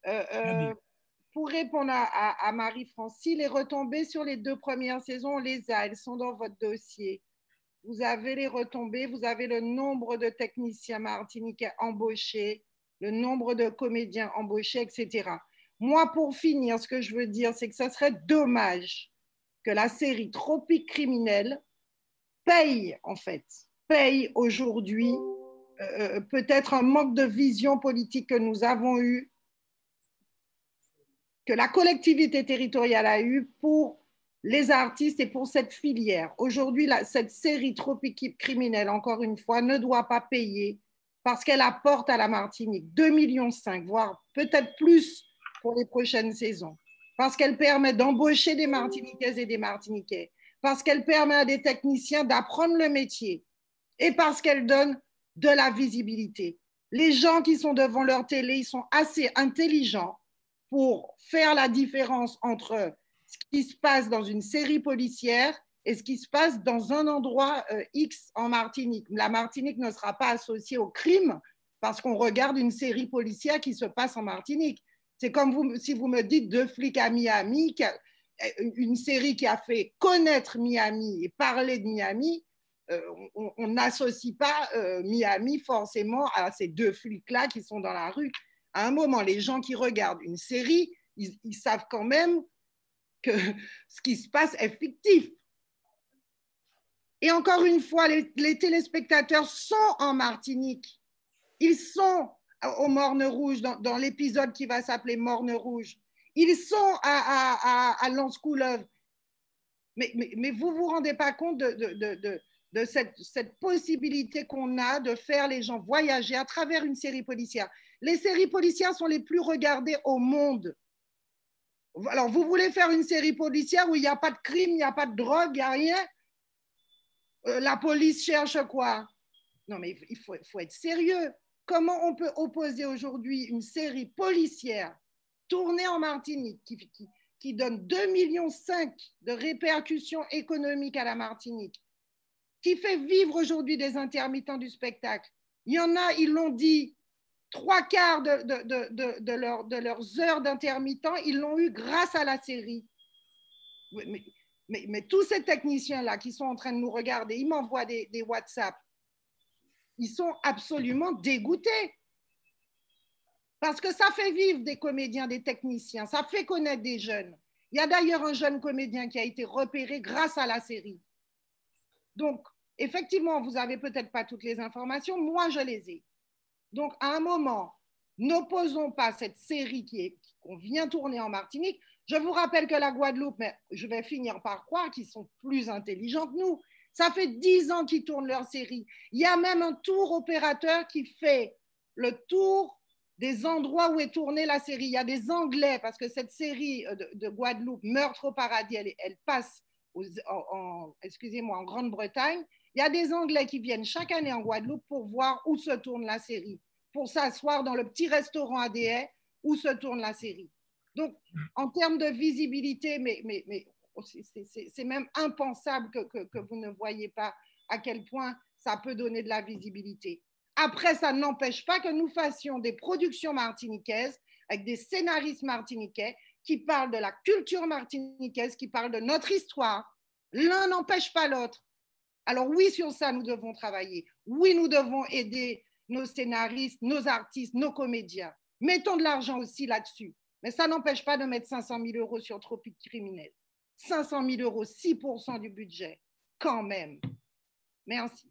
Euh, Très bien. euh, pour répondre à Marie-Francie, les retombées sur les 2 premières saisons, on les a, elles sont dans votre dossier. Vous avez les retombées, vous avez le nombre de techniciens martiniquais embauchés, le nombre de comédiens embauchés, etc. Moi, pour finir, ce que je veux dire, c'est que ça serait dommage que la série Tropique criminelle paye, en fait, paye aujourd'hui peut-être un manque de vision politique que nous avons eu, que la collectivité territoriale a eu pour les artistes et pour cette filière. Aujourd'hui, cette série Tropique criminelle, encore une fois, ne doit pas payer parce qu'elle apporte à la Martinique 2,5 millions, voire peut-être plus pour les prochaines saisons, parce qu'elle permet d'embaucher des Martiniquaises et des Martiniquais, parce qu'elle permet à des techniciens d'apprendre le métier et parce qu'elle donne de la visibilité. Les gens qui sont devant leur télé, ils sont assez intelligents pour faire la différence entre ce qui se passe dans une série policière et ce qui se passe dans un endroit X en Martinique. La Martinique ne sera pas associée au crime parce qu'on regarde une série policière qui se passe en Martinique. C'est comme si vous me dites Deux flics à Miami, une série qui a fait connaître Miami et parler de Miami. On n'associe pas Miami forcément à ces deux flics-là qui sont dans la rue. À un moment, les gens qui regardent une série, ils savent quand même que ce qui se passe est fictif. Et encore une fois, les téléspectateurs sont en Martinique. Ils sont au Morne Rouge, dans l'épisode qui va s'appeler Morne Rouge. Ils sont à Lens-Couleuvre. Mais vous ne vous rendez pas compte de cette possibilité qu'on a de faire les gens voyager à travers une série policière. Les séries policières sont les plus regardées au monde. Alors, vous voulez faire une série policière où il n'y a pas de crime, il n'y a pas de drogue, il n'y a rien. La police cherche quoi? Non, mais il faut être sérieux. Comment on peut opposer aujourd'hui une série policière tournée en Martinique qui donne 2,5 millions de répercussions économiques à la Martinique, qui fait vivre aujourd'hui des intermittents du spectacle? Il y en a, ils l'ont dit, 3/4 de leurs heures d'intermittent, ils l'ont eu grâce à la série. Mais tous ces techniciens-là qui sont en train de nous regarder, ils m'envoient des WhatsApp. Ils sont absolument dégoûtés. Parce que ça fait vivre des comédiens, des techniciens, ça fait connaître des jeunes. Il y a d'ailleurs un jeune comédien qui a été repéré grâce à la série. Donc, effectivement, vous n'avez peut-être pas toutes les informations, moi je les ai. Donc, à un moment, n'opposons pas cette série qu'on vient tourner en Martinique. Je vous rappelle que la Guadeloupe, mais je vais finir par croire qu'ils sont plus intelligents que nous. Ça fait 10 ans qu'ils tournent leur série. Il y a même un tour opérateur qui fait le tour des endroits où est tournée la série. Il y a des Anglais, parce que cette série de Guadeloupe, Meurtre au paradis, elle passe excusez-moi, en Grande-Bretagne. Il y a des Anglais qui viennent chaque année en Guadeloupe pour voir où se tourne la série, pour s'asseoir dans le petit restaurant ADR où se tourne la série. Donc, en termes de visibilité, c'est même impensable que vous ne voyez pas à quel point ça peut donner de la visibilité. Après, ça n'empêche pas que nous fassions des productions martiniquaises avec des scénaristes martiniquais qui parlent de la culture martiniquaise, qui parlent de notre histoire. L'un n'empêche pas l'autre. Alors oui, sur ça, nous devons travailler. Oui, nous devons aider nos scénaristes, nos artistes, nos comédiens. Mettons de l'argent aussi là-dessus. Mais ça n'empêche pas de mettre 500 000 euros sur Tropique criminel. 500 000 euros, 6% du budget, quand même. Merci.